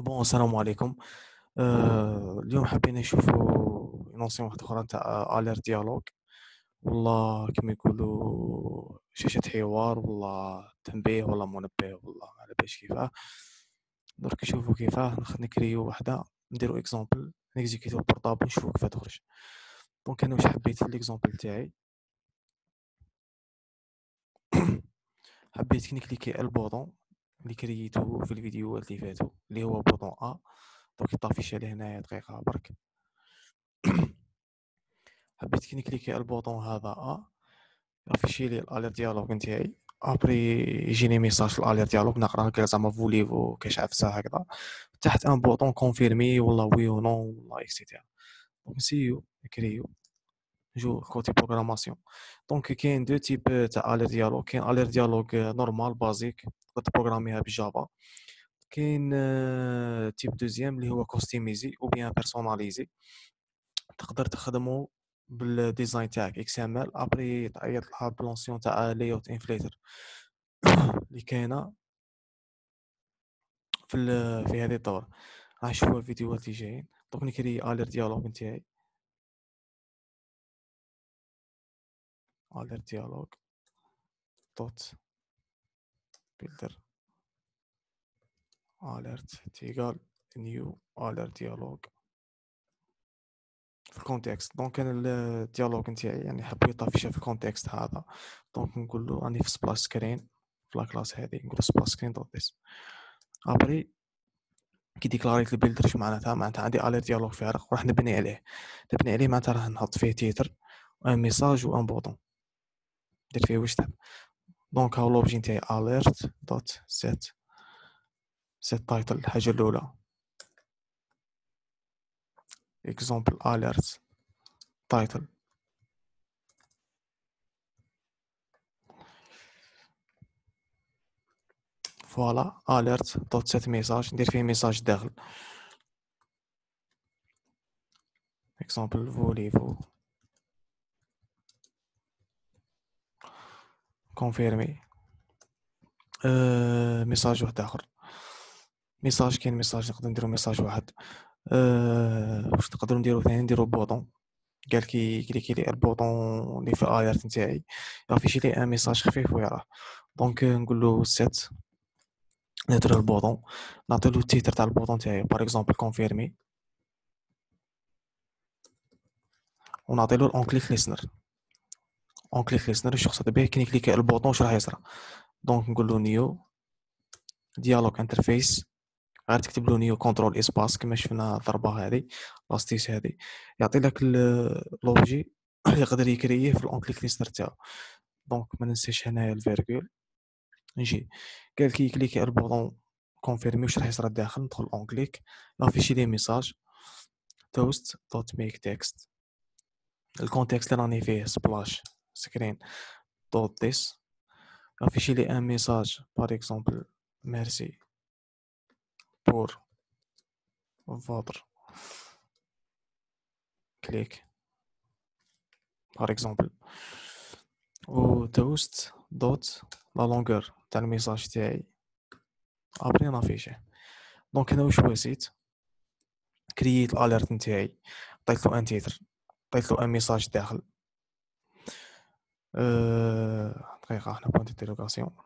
بون السلام عليكم. اليوم حبينا نشوفوا نونسيون واحدة أخرى نتاع الير ديالوج، والله كما يقولوا شاشة حوار، والله تنبيه، والله منبه، والله ما على باليش كيفاه. درك نشوفوا كيفاه نكريو وحدة، نديرو اكزومبل، نيكزيكيتو البورطابل نشوفو كيفاه تخرج. دونك انا واش حبيت في الاكزومبل تاعي حبيت كي نكليكي البوطون اللي كرييتو في الفيديوهات اللي فاتوا اللي هو بوطون دونك يطافيش عليه هنايا دقيقة برك. حبيت كي نكليكي البوطون هذا افيشي لي الالير ديالوغ نتاعي. ابري يجيني ميساج في الالير ديالوغ نقرا هكا زعما فوليفو كاش عفسه هكذا، تحت ان بوطون كونفيرمي ولا وي و نو ولا اكسيتيرا. دونك نسيو نكريو نجو كوتي بروغراماسيون. دونك كاين دو تيب تاع الير ديالوغ، كاين الير ديالوغ نورمال بازيك تقدر تبروغراميها بالجافا. كاين تيب دوزيام اللي هو كوستيميزي او بيان بيرسوناليزي، تقدر تخدمو بالديزاين تاعك اكس ام ال ابري تعيط لها بلونسيون تاع لاyout انفليتر اللي كاينه في هذه الدور. راح نشوفوا الفيديوهات اللي جايين. دونك نكري الير ديالوغ نتاعي، الير ديالوغ دوت بيلدر اليرت تيغال نيو الير ديالوغ في الكونتكست. دونك انا الديالوغ نتاعي يعني حبيت يطافيشه في الكونتكست هذا. دونك نقول له راني في سبلاش سكرين في لا كلاس هذه، نقول له سبلاش سكرين دوت ديس. ابري كي ديكلاريت البيلدر شو معناتها عندي الير ديالوغ فارغ وراح نبني عليه معناتها راح نحط فيه تيتر وان ميساج وان بوطون ندير فيه واش تحب. دونك هاو لوبجي نتاعي alert دوت set تايتل الحاجة الأولى example alert title. فوالا alert دوت set ميساج ندير فيه ميساج داخل example voulez-vous confirmer. ميساج واحد آخر، كاين ميساج نقدر نديرو ميساج واحد. واش نقدروا نديرو ثاني، نديرو بوطون. قال كي كليكي لي البوطون اللي في الاليرت نتاعي يافيشي لي ان ميساج خفيف ويراه. دونك نقول له سيت، ندير البوطون، نعطيلو التيتر تاع البوطون تاعي باغ اكزومبل كونفيرمي، ونعطيلو اون كليك ليسنر. اون كليك ليسنر واش يقصد به كي نكليكي البوطون واش راح يصرى. دونك نقول له نيو ديالوج انترفيس، غير تكتب له نيو كونترول اسباس كما شفنا الضربه هذه لاستيس هذه، يعطي لك لوجي يقدر يكريه في الاون كليك ليسنر تاعو. دونك ما ننساش هنايا الفيرغول. نجي قال كي كليكي البوطون كونفيرمي واش راح يصرى الداخل، ندخل اون كليك نافيشي لي ميساج توست دوت ميك تكست. الكونتكست اللي راني فيه سبلاش سكرين دوت ديس، نافيشي لي ان ميساج باغ اكزومبل ميرسي بور فوتر كليك باغ اكزومبل، و توست دوت لا لونغور تاع الميساج تاعي ابري نافيشه. دونك انا واش واسيت، كرييت الاليرت نتاعي، عطيتلو ان تيتر، عطيتلو ان ميساج داخل دقيقة حنا بوانت انتيروغاسيون،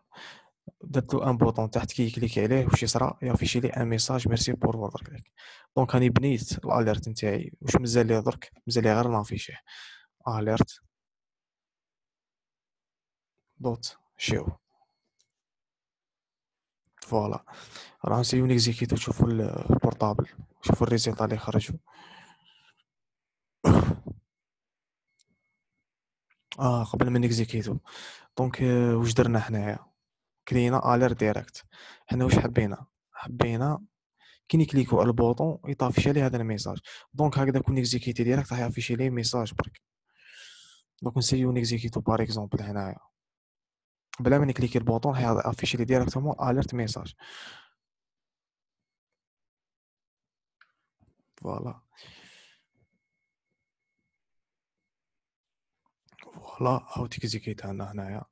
درتلو ان بوطون تحت كي كليكي عليه واش يصرى يافيشي لي ان ميساج ميرسي بور فوتر كليك. دونك راني بنيت الاليرت نتاعي، واش مازال لي درك، مازال لي غير نافيشيه اليرت دوت شو. فوالا راح نسيو نيكزيكيتو تشوفوا البورطابل، شوفوا الريزلت اللي خرجوا. قبل ما نيكزيكيتو دونك واش درنا حنايا، كرينا الير ديريكت. حنا واش حبينا كي نكليكو على البوطون يطافيش لي هذا الميساج. دونك هكذا كون نيكزيكيتي ديريكت راح يافيشي لي ميساج برك. دونك نسيو نيكزيكيتو باغ اكزومبل هنايا بلا ما نكليكي البوطون راح يافيشي لي ديريكتومون اليرت ميساج. فوالا هاو تيكزيكيت عندنا هنايا.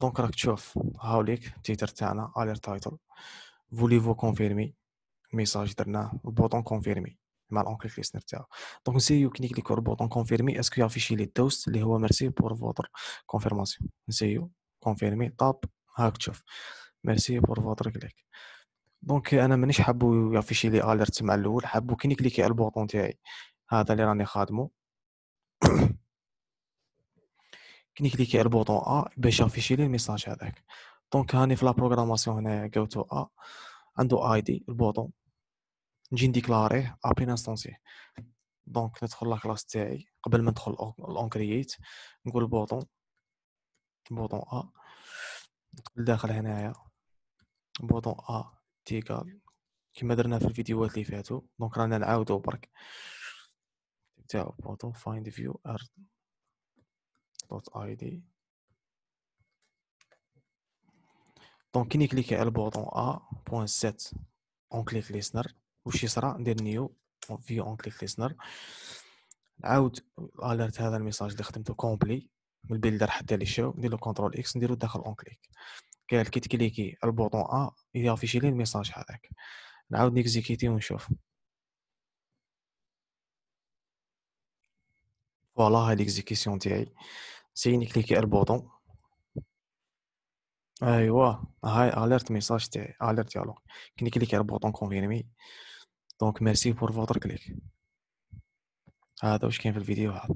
دونك راك تشوف هاوليك التيتر تاعنا الير تايتل فوليفو كونفيرمي، الميساج درناه البوطون كونفيرمي مع الاون كليك ليسنر تاعو. دونك نسيو كي نكليكو البوطون كونفيرمي اسكو يافيشي لي الدوست اللي هو ميرسي بور فوتر كونفيرماسيون. نسيو كونفيرمي طاب، هاك تشوف ميرسي بور فوتر كليك. دونك انا مانيش حابو يافيشي لي اليرت مع الاول، حابو كي نكليكي على البوطون تاعي هذا اللي راني خادمو كي نكليكي على البوطون باش يافيشي لي الميساج هذاك. دونك هاني في لا بروغراماسيون هنايا قلتو عنده اي دي البوطون، نجي نديكلاريه ابري نانستونسيه. دونك ندخل لا كلاس تاعي قبل ما ندخل الاون كرييت، نقول بوطون ندخل داخل هنايا بوطون تيكال كما درنا في الفيديوهات اللي فاتوا. دونك رانا نعاودو برك تاعو بوطون فايند فيو ار دوت اي دي. دونك كي نكليكي على البوطون بوان سيت اون كليك ليسنر، واش يصرى؟ ندير نيو فيو اون كليك ليسنر، نعاود الاليرت هذا الميساج اللي خدمته كومبلي من البيلدر حتى لي شو، ندير له كونترول اكس نديرو داخل اون كليك. قال كي تكليكي على البوطون يافيشي لي الميساج هذاك. نعاود نيكزيكيتي ونشوف. فوالا هاي ليكزيكسيون تاعي. سي نكليكي على البوطون، ايوا هاي اليرت ميساج تاعي اليرت يالو كي نكليكي على البوطون كونفيرمي. دونك ميرسي بور فوتر كليك. هذا واش كاين في الفيديو هذا.